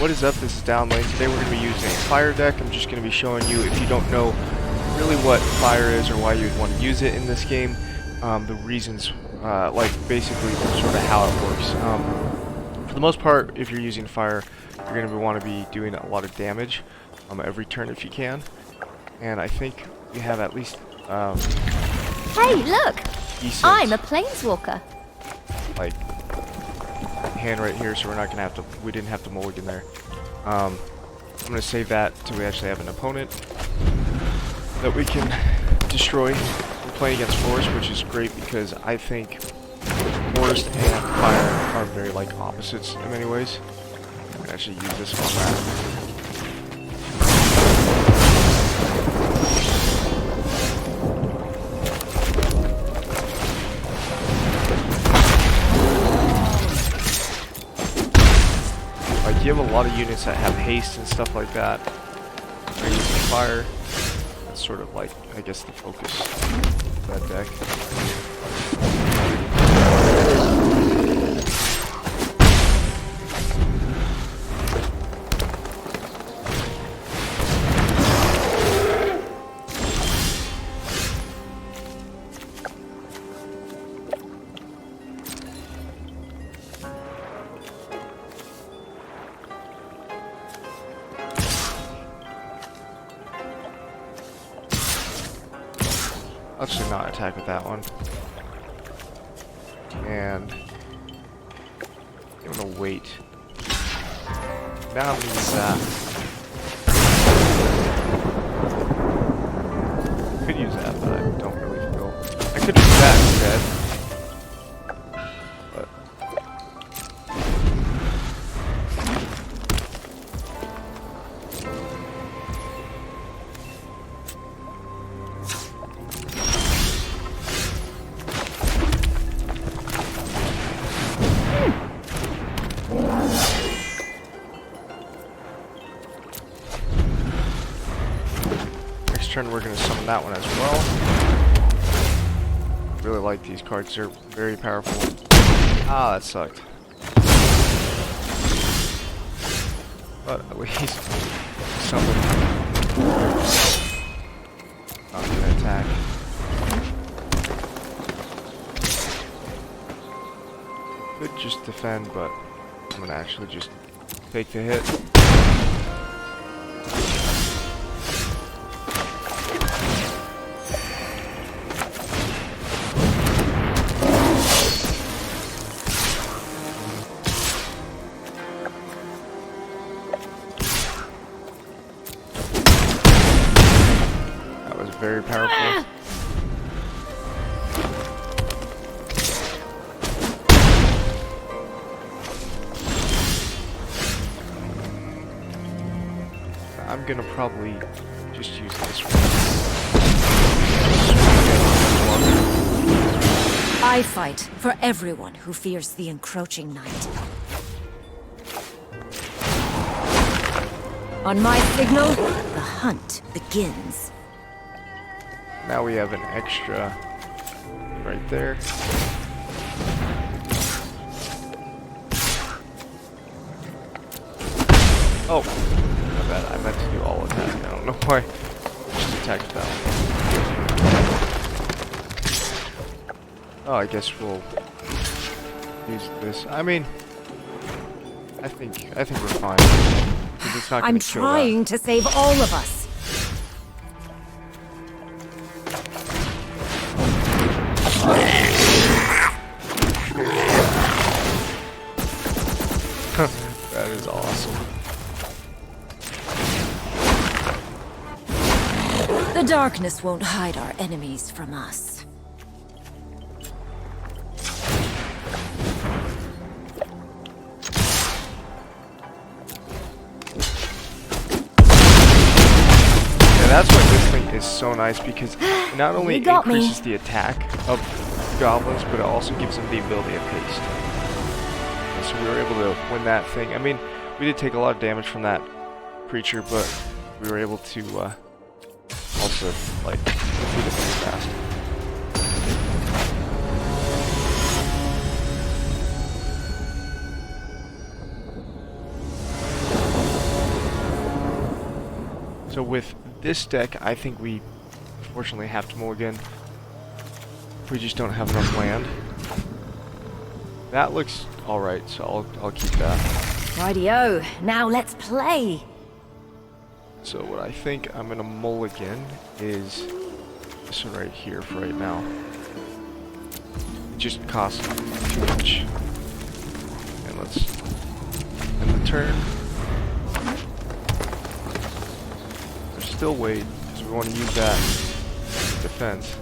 what is up? This is Downlane. Today we're going to be using a fire deck. I'm just going to be showing you, if you don't know really what fire is or why you would want to use it in this game, the reasons, like basically sort of how it works. For the most part, if you're using fire, you're going to want to be doing a lot of damage every turn if you can. And I think we have at least hey, look! decent, I'm a planeswalker. like, hand right here, so we're not gonna have to. We didn't have to mulligan there. I'm gonna save that till we actually have an opponent that we can destroy. We're playing against Forest, which is great because I think Forest and Fire are very like opposites in many ways. I'm gonna actually use this on that. You have a lot of units that have haste and stuff like that. They're using fire. That's sort of like, I guess, the focus of that deck. I'll actually not attack with that one. And I'm gonna wait. Now I'm gonna use that. I could use that, but I don't really feel. I could do that instead. But turn we're going to summon that one as well. Really like these cards, they're very powerful. Ah, that sucked. But at least summon. Not going to attack. Could just defend, but I'm going to actually just take the hit. Very powerful. I'm gonna probably just use this one. I fight for everyone who fears the encroaching night. On my signal, the hunt begins. Now we have an extra right there. Oh, my bad. I meant to do all attack. I don't know why. Just attacked that one. Oh, I guess we'll use this. I mean, I think we're fine. 'Cause it's not gonna I'm kill trying to save all of us. That is awesome. The darkness won't hide our enemies from us. Yeah, that's why this thing is so nice, because it not only You got me. increases the attack of goblins, but it also gives them the ability of haste. So we were able to win that thing. I mean, we did take a lot of damage from that creature, but we were able to also, like, defeat it pretty fast. So with this deck, I think we unfortunately have to mulligan. We just don't have enough land. That looks alright, so I'll keep that. Rightio, now let's play. So what I think I'm gonna mulligan is this one right here for right now. It just costs too much. And let's end the turn. There's still wait, because we want to use that defense.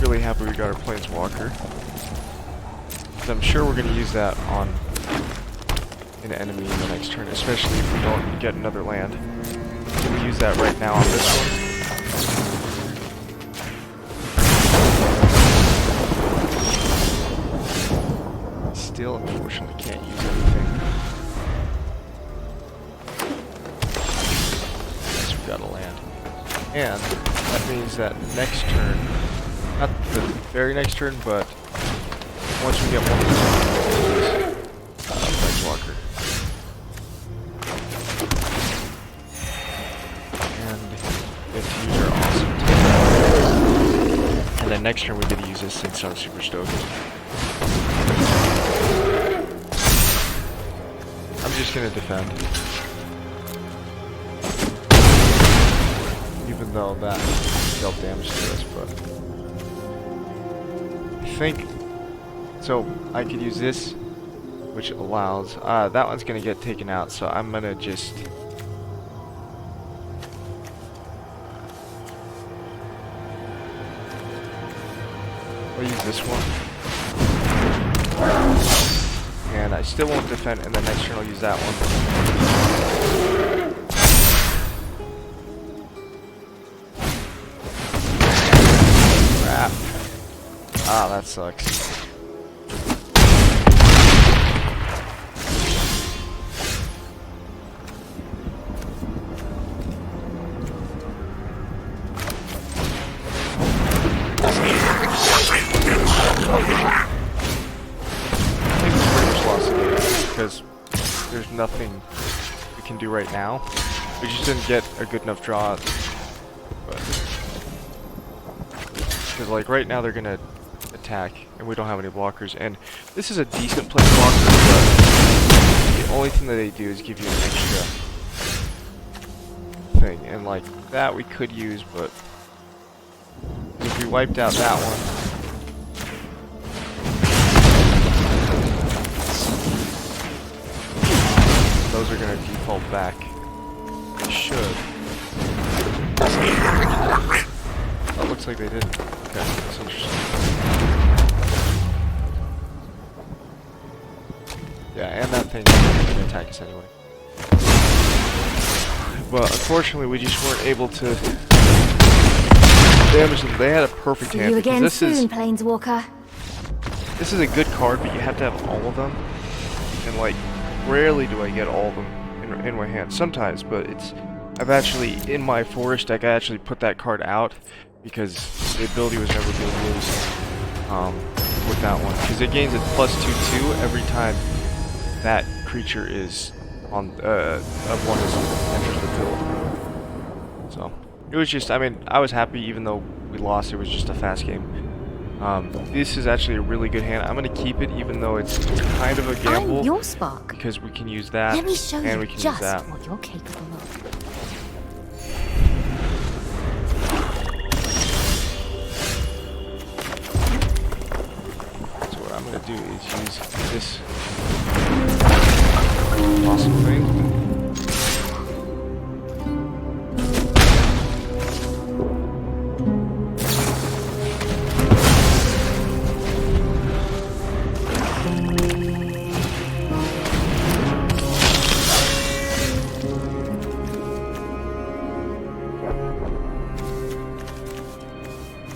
Really happy we got our Planeswalker. I'm sure we're going to use that on an enemy in the next turn, especially if we don't get another land. Can we use that right now on this one? Still, unfortunately, can't use anything. Unless we've got a land. And that means that next turn, not the very next turn, but once we get one of these, Planeswalker. And we have to use our awesome. And then next turn we get to use this thing, so I'm super stoked. I'm just gonna defend. Even though that dealt damage to us, but I think so. I could use this, which allows that one's gonna get taken out, so I'm gonna just I'll use this one. And I still won't defend, and then next turn I'll use that one. Crap. Ah, that sucks. Because there's nothing we can do right now. We just didn't get a good enough draw. Because like right now they're gonna attack, and we don't have any blockers. And this is a decent play blocker, but the only thing that they do is give you an extra thing. And like that we could use, but if we wiped out that one. Those are going to default back. They should. Oh, it looks like they didn't. Okay, that's interesting. Yeah, and that thing is going to attack us anyway. But unfortunately, we just weren't able to damage them. They had a perfect hand. See you again this soon, Planeswalker. This is a good card, but you have to have all of them. And like, rarely do I get all of them in my hand. Sometimes, but I've actually, in my forest deck, I actually put that card out because the ability was never being used with that one. Because it gains a +2/2 every time that creature is on one is enters the field. So it was just, I mean, I was happy even though we lost. It was just a fast game. This is actually a really good hand. I'm gonna keep it even though it's kind of a gamble. I'm your spark. Because we can use that, Let me show and you we can just use that. what you're capable of. So what I'm gonna do is use this awesome thing.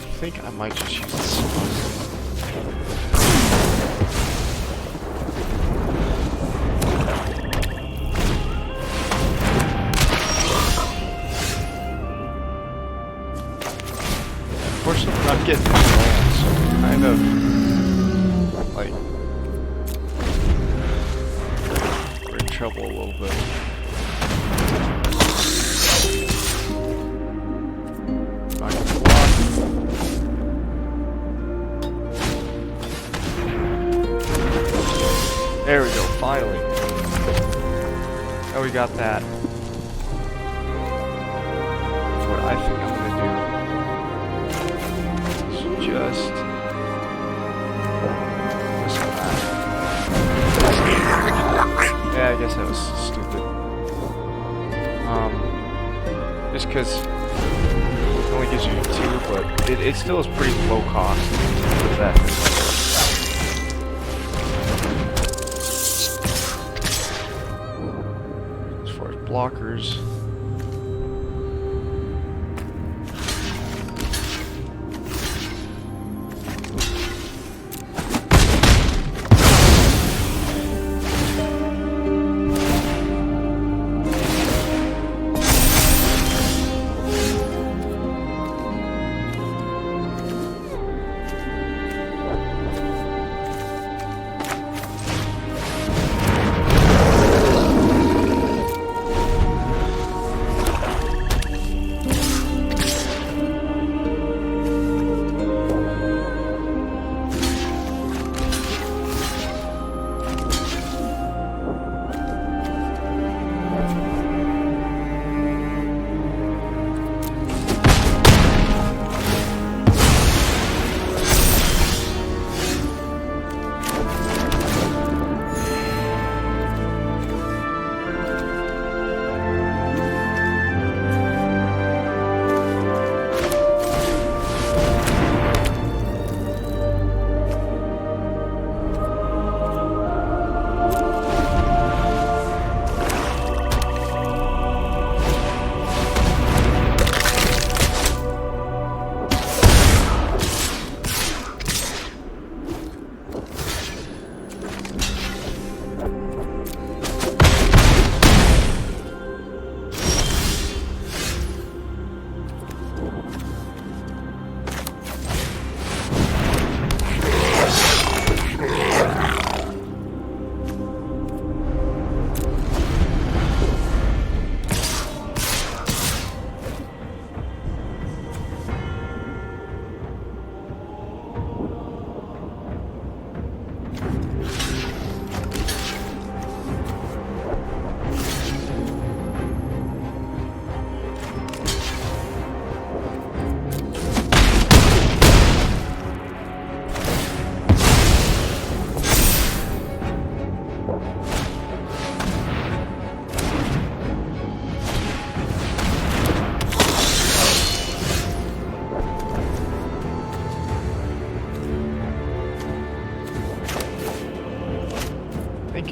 I think I might just use this one. Unfortunately, I'm not getting these lands, so I'm kind of like we're in trouble a little bit. There we go, finally. Now we got that. What I think I'm gonna do is just miss on that. Yeah, I guess that was stupid. Just because it only gives you 2, but it still is pretty low cost for that. As far as blockers.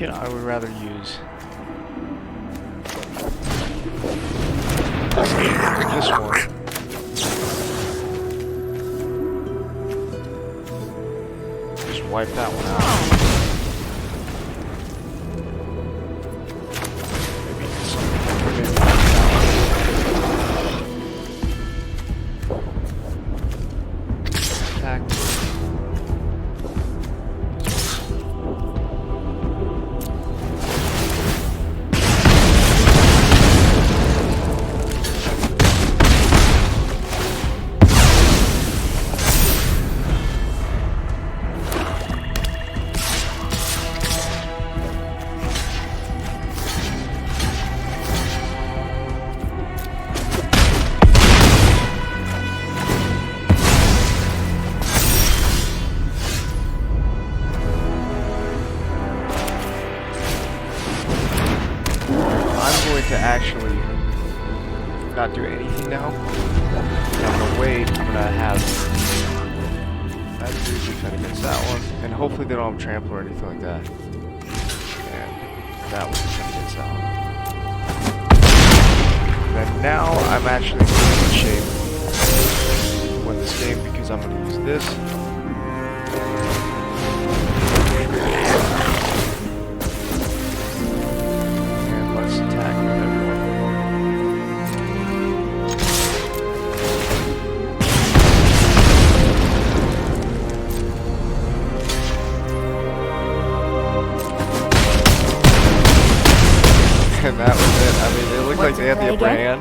I would rather use this one. Just wipe that one out. Maybe attack. To actually not do anything now. I'm gonna wait. I'm gonna have that dude defend against that one, and hopefully they don't have trample or anything like that. And that one defend against that one. And now I'm actually in good shape to win this game because I'm gonna use this. Attack with everyone. And that was it. I mean, it looked like they had the upper hand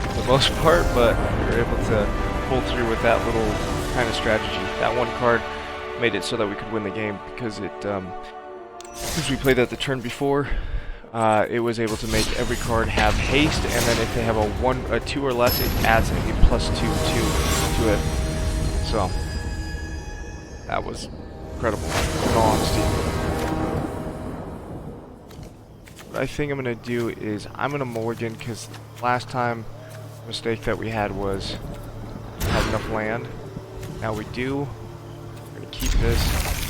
for the most part, but we were able to pull through with that little kind of strategy. That one card made it so that we could win the game because it Since we played that the turn before, it was able to make every card have haste, and then if they have a 2 or less, it adds a +2/2 to it. So that was incredible, in all honesty. What I think I'm gonna do is I'm gonna mulligan, because last time the mistake that we had was have enough land. Now we do. We're gonna keep this.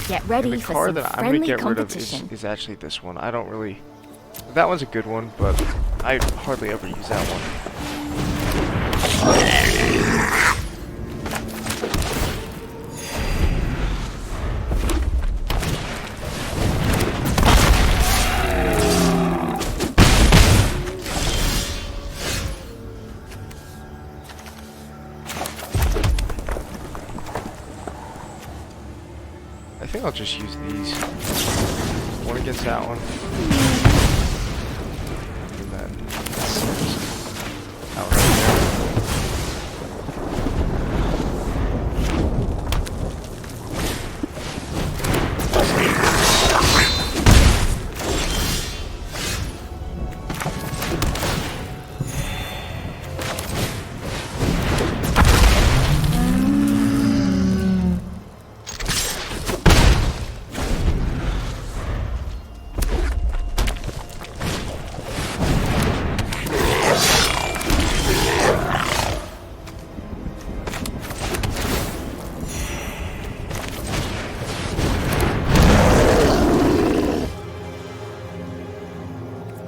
Get And ready the for card some that I'm gonna friendly get rid of competition. is actually this one. I don't really. That one's a good one, but I hardly ever use that one. I think I'll just use these. One against that one. And then that one right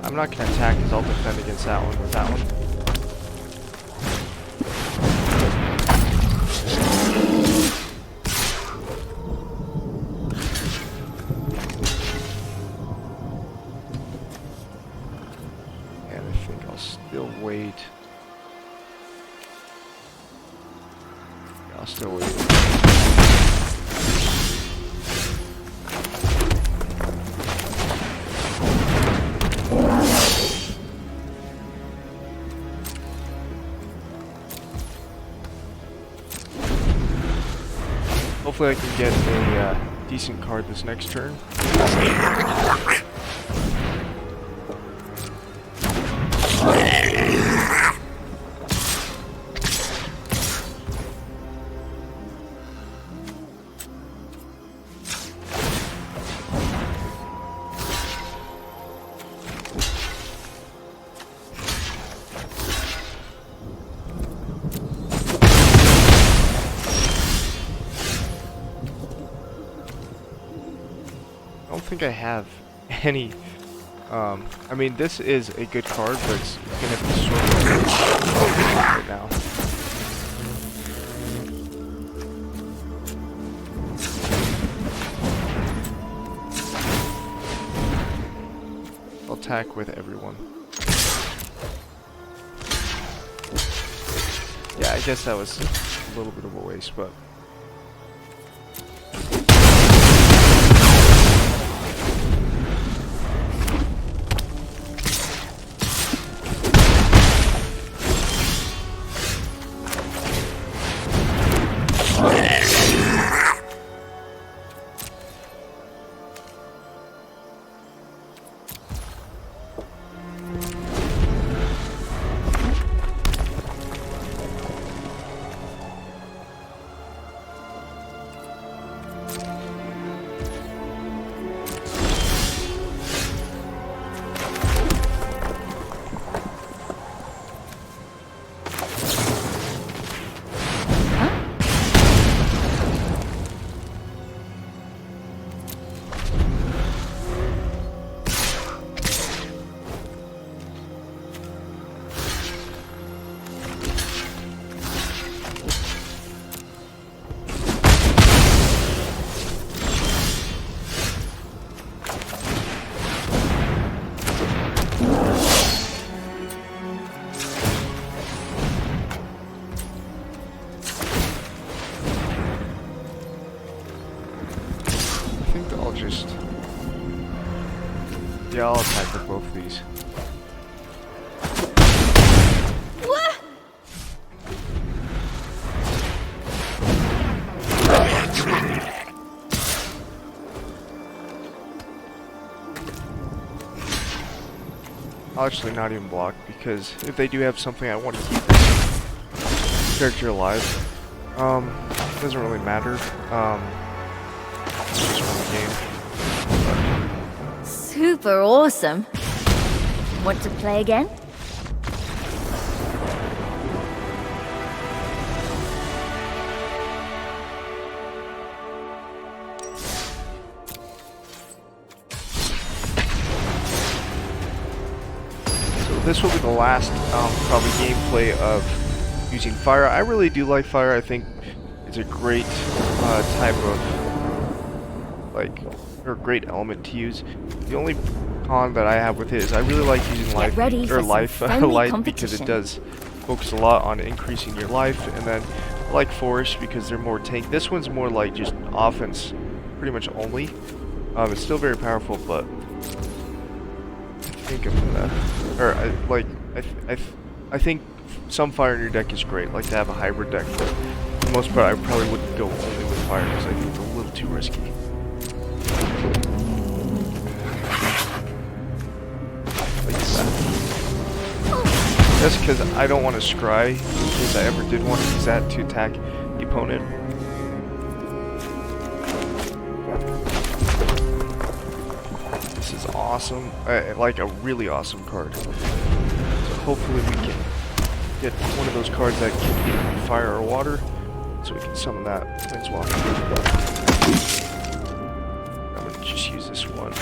I'm not going to attack because I'll defend against that one with that one. And I think I'll still wait. Yeah, I'll still wait. Hopefully I can get a decent card this next turn. I don't think I have any. I mean, this is a good card, but it's gonna be sort of right now. I'll attack with everyone. Yeah, I guess that was a little bit of a waste, but. Yeah, I'll attack with both of these. I'll actually not even block, because if they do have something, I want to keep this character alive. Doesn't really matter. It's just one game. Super awesome. Want to play again? This will be the last, probably gameplay of using fire. I really do like fire. I think it's a great type of, or great element to use. The only con that I have with it is I really like using life light because it does focus a lot on increasing your life, and then I like forest because they're more tank. This one's more like just offense, pretty much only. It's still very powerful, but I think I'm gonna, I think some fire in your deck is great, like to have a hybrid deck, but for the most part I probably wouldn't go only with fire because I think it's a little too risky. Like that. That's because I don't want to scry in case I ever did want to use that to attack the opponent. Awesome, like a really awesome card. So hopefully we can get one of those cards that can be fire or water, so we can summon that Planeswalker. I'm gonna just use this one.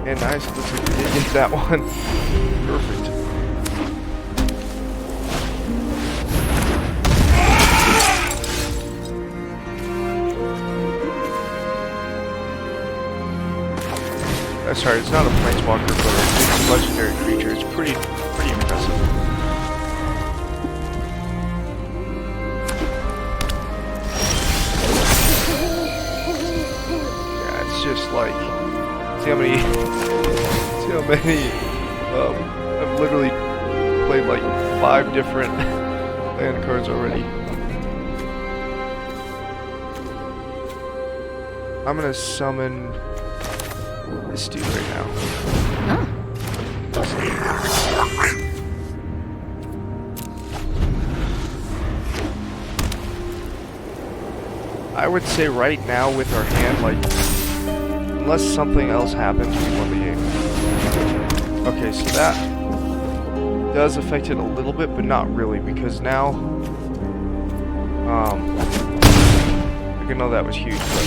And nice, looks like we did get that one. Perfect. Sorry, it's not a planeswalker, but it's a legendary creature. It's pretty impressive. Yeah, it's just like, see how many I've literally played like 5 different land cards already. I'm gonna summon this dude right now. Huh. I would say right now with our hand, like, unless something else happens, we won the game. Okay, so that does affect it a little bit, but not really, because now, I know that was huge, but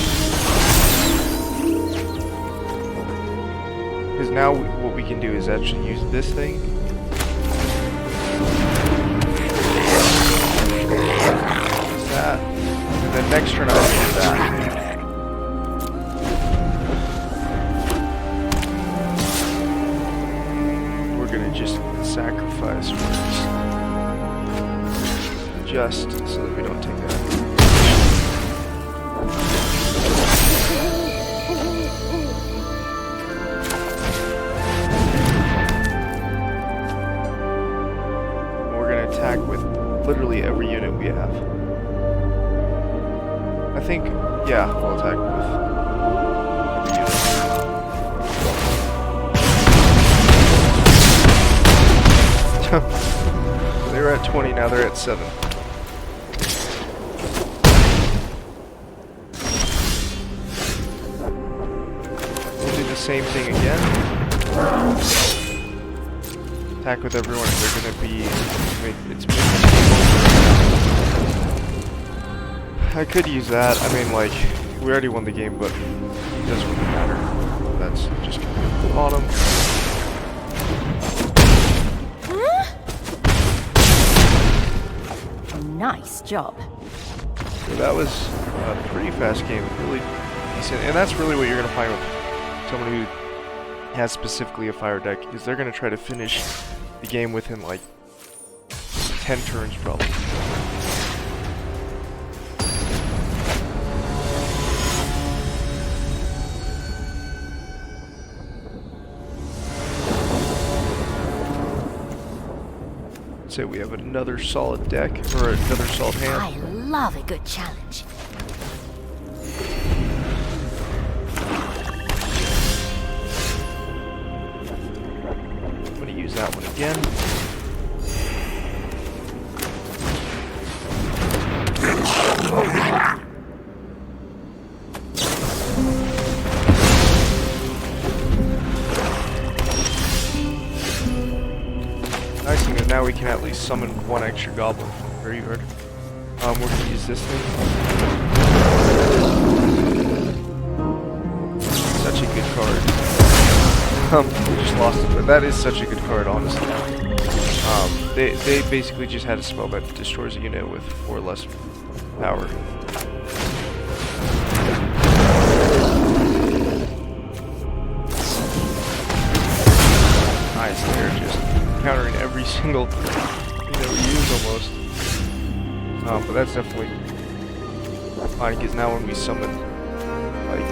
because now what we can do is actually use this thing. That. And then next turn I'll use that. We're gonna just sacrifice words. Just so that we don't take that. Attack with literally every unit we have. I think, yeah, we'll attack with every unit. They were at 20, now they're at 7. We'll do the same thing again. Attack with everyone, and they're gonna be. I could use that. I mean, like, we already won the game, but it doesn't really matter. That's just gonna be at the bottom. Nice job. So that was a pretty fast game, really decent, and that's really what you're gonna find with someone who has specifically a fire deck, is they're gonna try to finish the game within like 10 turns probably. say we have another solid deck, or another solid hand. I love a good challenge. I'm going to use that one again. Nice thing is now we can at least summon one extra goblin from the graveyard. We're gonna use this thing. Such a good card. We just lost it, but that is such a good card, honestly. They basically just had a spell that destroys a unit with 4 less power. Nice, they're just countering every single thing that we use almost. But that's definitely fine, because now when we summon, like,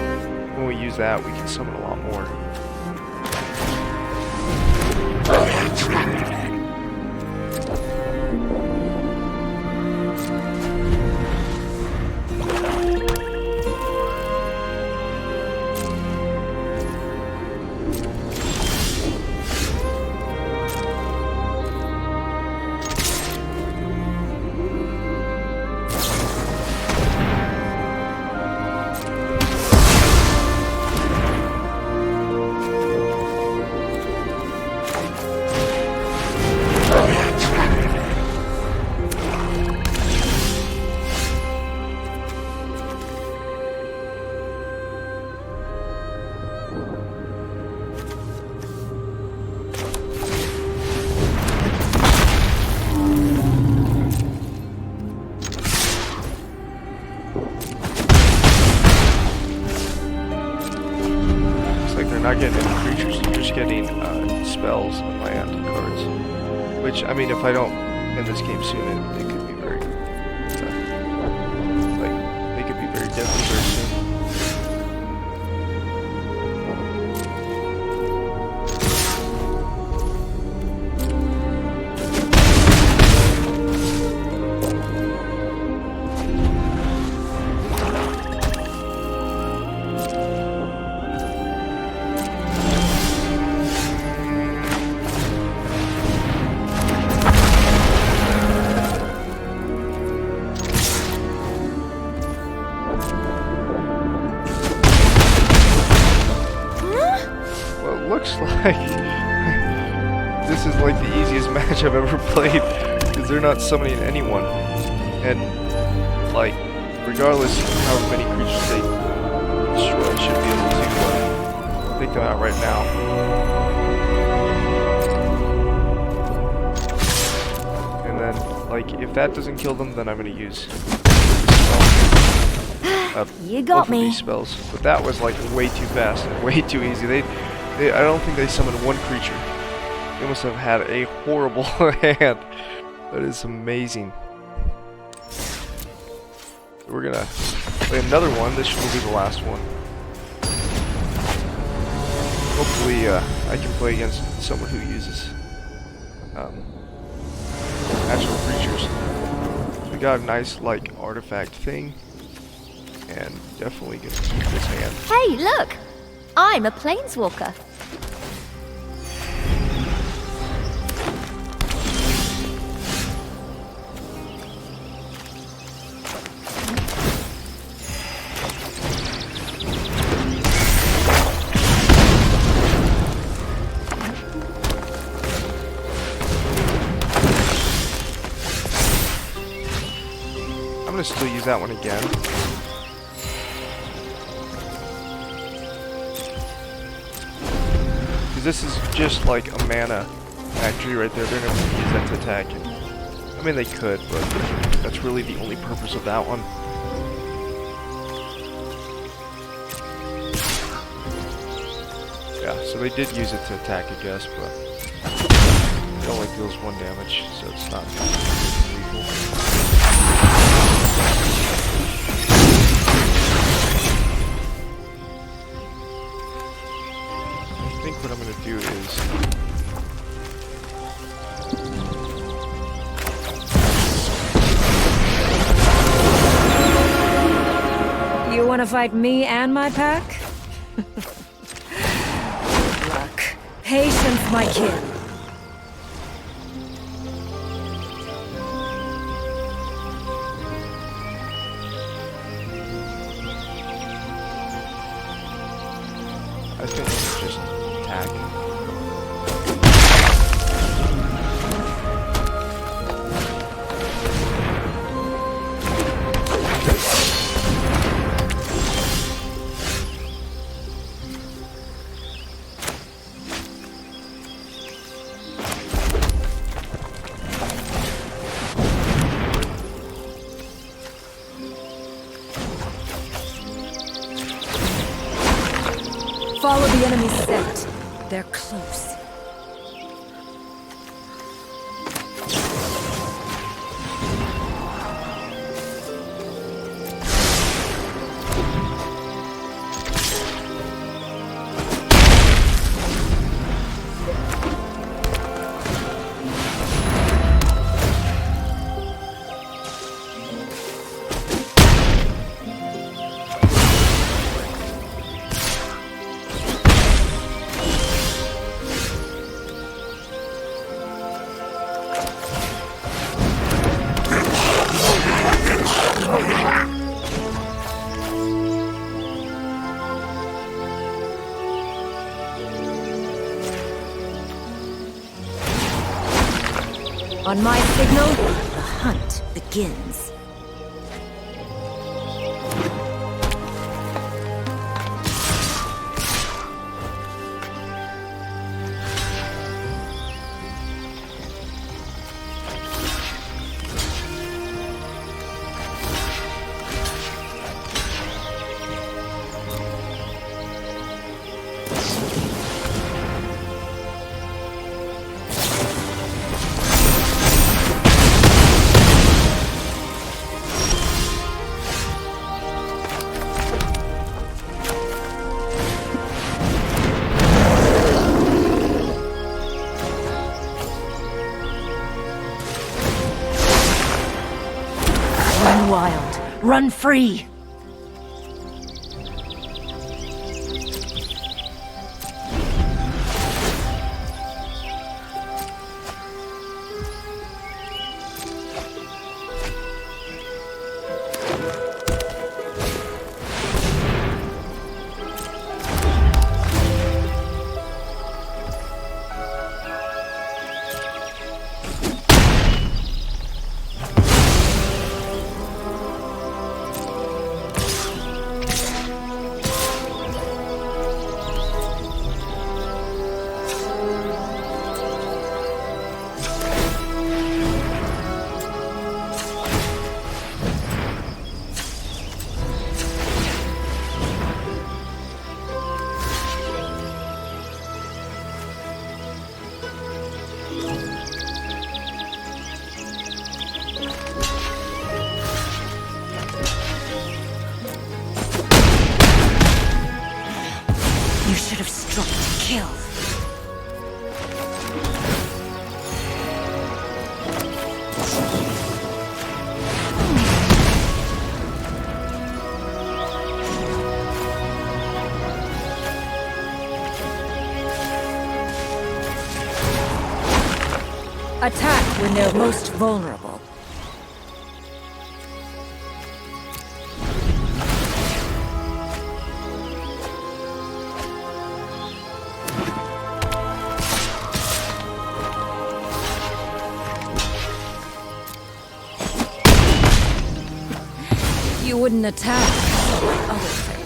when we use that, we can summon a lot more. Not getting any creatures, you're just getting spells and land cards. Which, I mean, if I don't end this game soon, it could be very, like, they could be very deadly very soon. Looks like this is like the easiest match I've ever played, because they're not summoning anyone, and like regardless of how many creatures they destroy, I should be able to take them out right now. And then like if that doesn't kill them, then I'm gonna use you got both me. of these spells. But that was like way too fast and way too easy. I don't think they summoned one creature. They must have had a horrible hand. That is amazing. We're gonna play another one. This will be the last one. Hopefully, I can play against someone who uses natural creatures. So we got a nice, like, artifact thing. And definitely gonna keep this hand. Hey, look! I'm a planeswalker. I'm gonna still use that one again. This is just like a mana factory right there. They're never going to use that to attack. And, I mean, they could, but that's really the only purpose of that one. Yeah, so they did use it to attack, I guess, but it only deals 1 damage, so it's not lethal. I think what I'm going to do is wanna fight me and my pack? Good luck. Patience, my kid. I think it's just attack. Follow the enemy's scent. They're close. On my signal, the hunt begins. Run wild. Run free. You should have struck to kill. Attack when they're most vulnerable. You wouldn't attack like other things.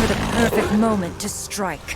for the perfect moment to strike.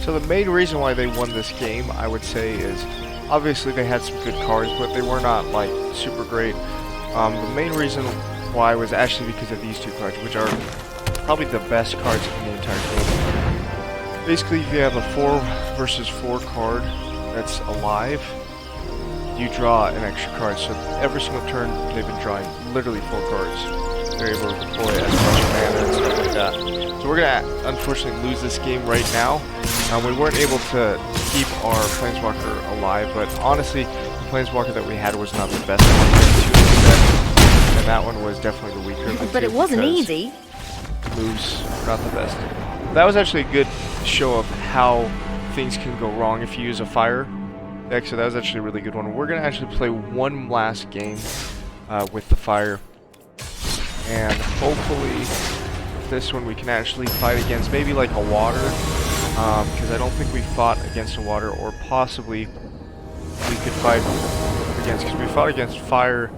So the main reason why they won this game, I would say, is obviously they had some good cards, but they were not like super great. The main reason why was actually because of these two cards, which are probably the best cards in the entire game. Basically, if you have a 4 versus 4 card that's alive, you draw an extra card. So every single turn, they've been drawing literally 4 cards. They're able to deploy as much mana and stuff like that. So we're gonna unfortunately lose this game right now. We weren't able to keep our Planeswalker alive, but honestly, the Planeswalker that we had was not the best one, and that one was definitely the weaker of the But two it wasn't because easy. Moves are not the best. That was actually a good show of how things can go wrong if you use a fire deck, so that was actually a really good one. We're going to actually play one last game with the fire, and hopefully this one we can actually fight against maybe like a water, because I don't think we fought against a water, or possibly we could fight against, because we fought against fire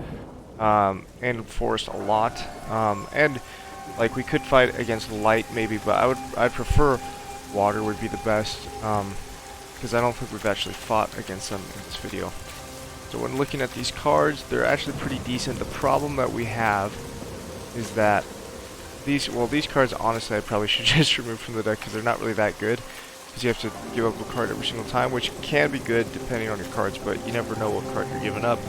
and forest a lot, and like we could fight against light maybe, but I'd prefer water would be the best, because I don't think we've actually fought against them in this video. So when looking at these cards, they're actually pretty decent. The problem that we have is that these cards, honestly, I probably should just remove from the deck because they're not really that good. Because you have to give up a card every single time, which can be good depending on your cards, but you never know what card you're giving up.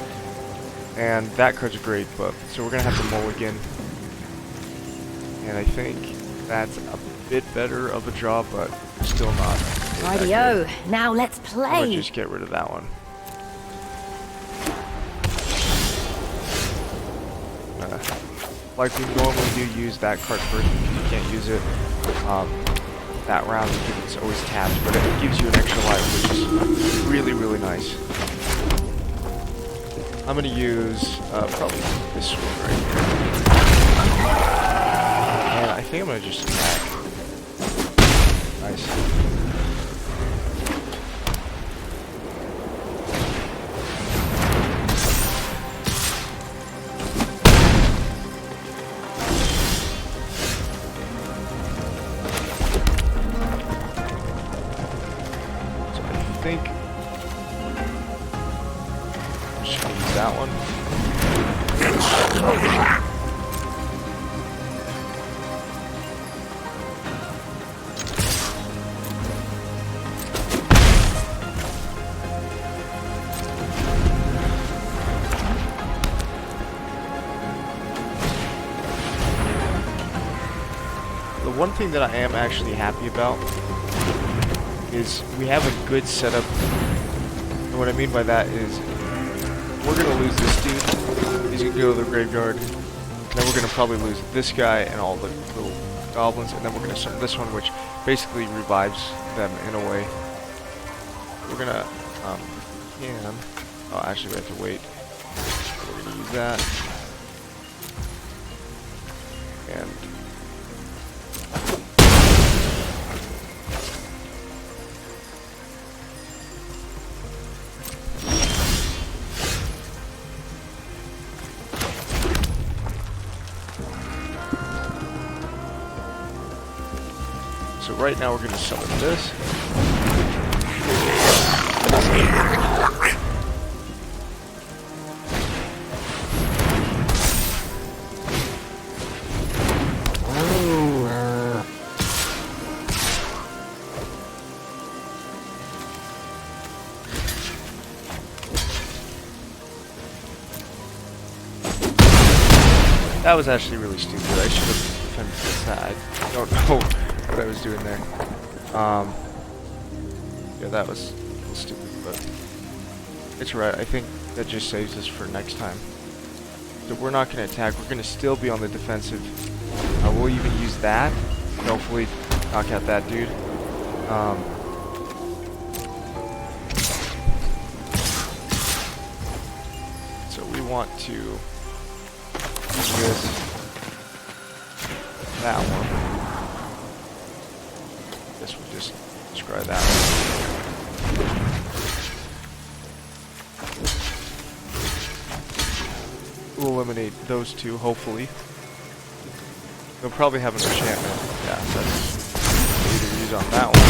And that card's great, but so we're gonna have to mulligan. And I think that's a bit better of a draw, but still not. Rightio, now let's I'm gonna play. just get rid of that one. Like we normally do, use that card first because you can't use it that round because it's always tapped, but it gives you an extra life, which is really, really nice. I'm gonna use probably this one right here, and I think I'm gonna just attack. Nice. I think I'm just gonna use that one. The one thing that I am actually happy about is we have a good setup, and what I mean by that is we're gonna lose this dude. He's gonna go to the graveyard. Then we're gonna probably lose this guy and all the little goblins, and then we're gonna summon this one, which basically revives them in a way. We're gonna oh, actually we have to wait. We're gonna use that, and so right now we're going to summon this. That was actually really stupid. I should have defended this. I don't know what I was doing there. Yeah, that was stupid, but it's right. I think that just saves us for next time. So we're not going to attack. We're going to still be on the defensive. We'll even use that and hopefully knock out that dude. So we want to use this, that one. Guess we'll just describe that one. We'll eliminate those two, hopefully. They'll probably have an enchantment. Yeah, so that's either use on that one.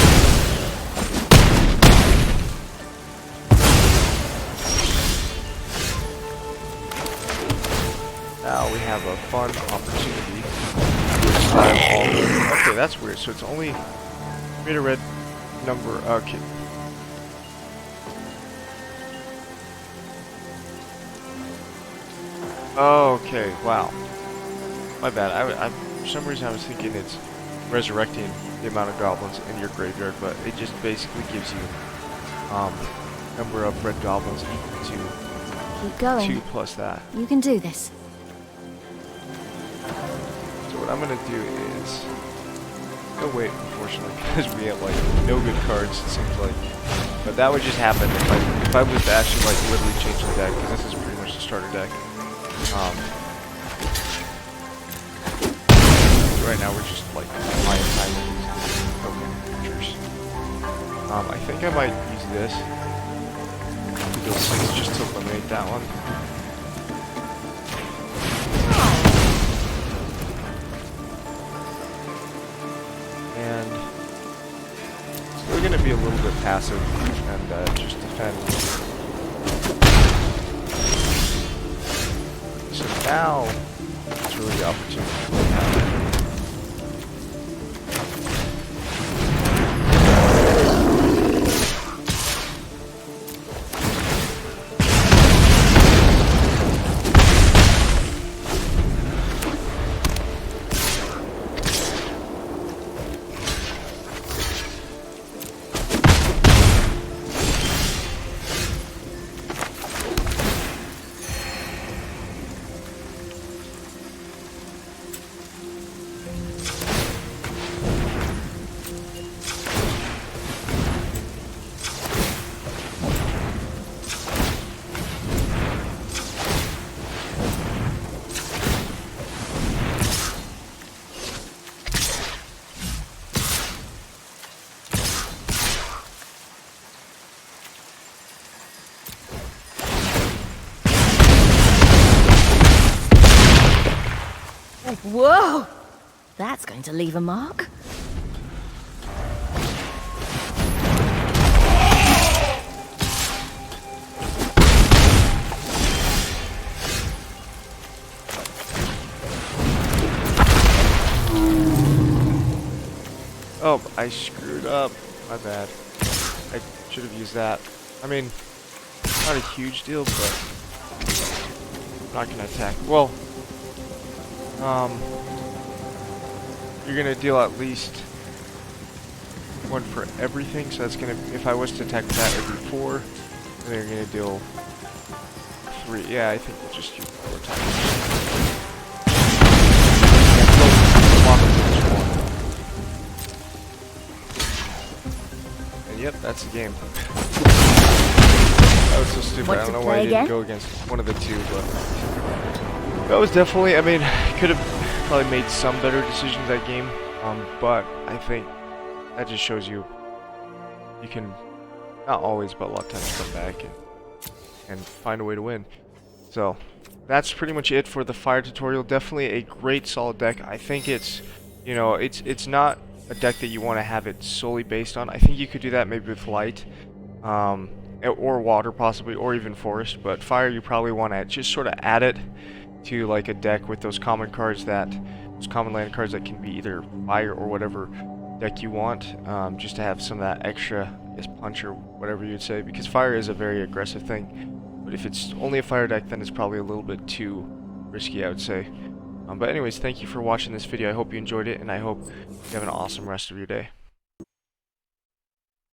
Now we have a fun opportunity. Okay, that's weird. So it's only made a red number. Okay. Okay. Wow. My bad. I for some reason I was thinking it's resurrecting the amount of goblins in your graveyard, but it just basically gives you number of red goblins equal to Keep going. 2 plus that. You can do this. So what I'm gonna do is no wait, unfortunately, because we have like no good cards. It seems like, but that would just happen if I was to actually like literally change the deck, because this is pretty much the starter deck. Right now we're just like buying time with these token creatures. I think I might use this to go 6 just to eliminate that one. And still going to be a little bit passive and just defend. So now it's really the opportunity to win now. Whoa! That's going to leave a mark. Oh, I screwed up. My bad. I should have used that. I mean, not a huge deal, but I'm not gonna attack. Well, you're gonna deal at least one for everything, so that's gonna, if I was to attack that every 4, then you're gonna deal 3. Yeah, I think we'll just do 4 times. And yep, that's the game. That was so stupid. Want I don't to know why I play didn't again? go against one of the 2, but that was definitely, I mean, could have probably made some better decisions that game, but I think that just shows you can, not always, but a lot of times come back and find a way to win. So that's pretty much it for the fire tutorial. Definitely a great solid deck. I think it's, you know, it's not a deck that you want to have it solely based on. I think you could do that maybe with light, or water possibly, or even forest, but fire you probably want to just sort of add it to like a deck with those common cards, those common land cards that can be either fire or whatever deck you want, just to have some of that extra, I guess, punch or whatever you'd say, because fire is a very aggressive thing. But if it's only a fire deck, then it's probably a little bit too risky, I would say. But anyways, thank you for watching this video. I hope you enjoyed it, and I hope you have an awesome rest of your day.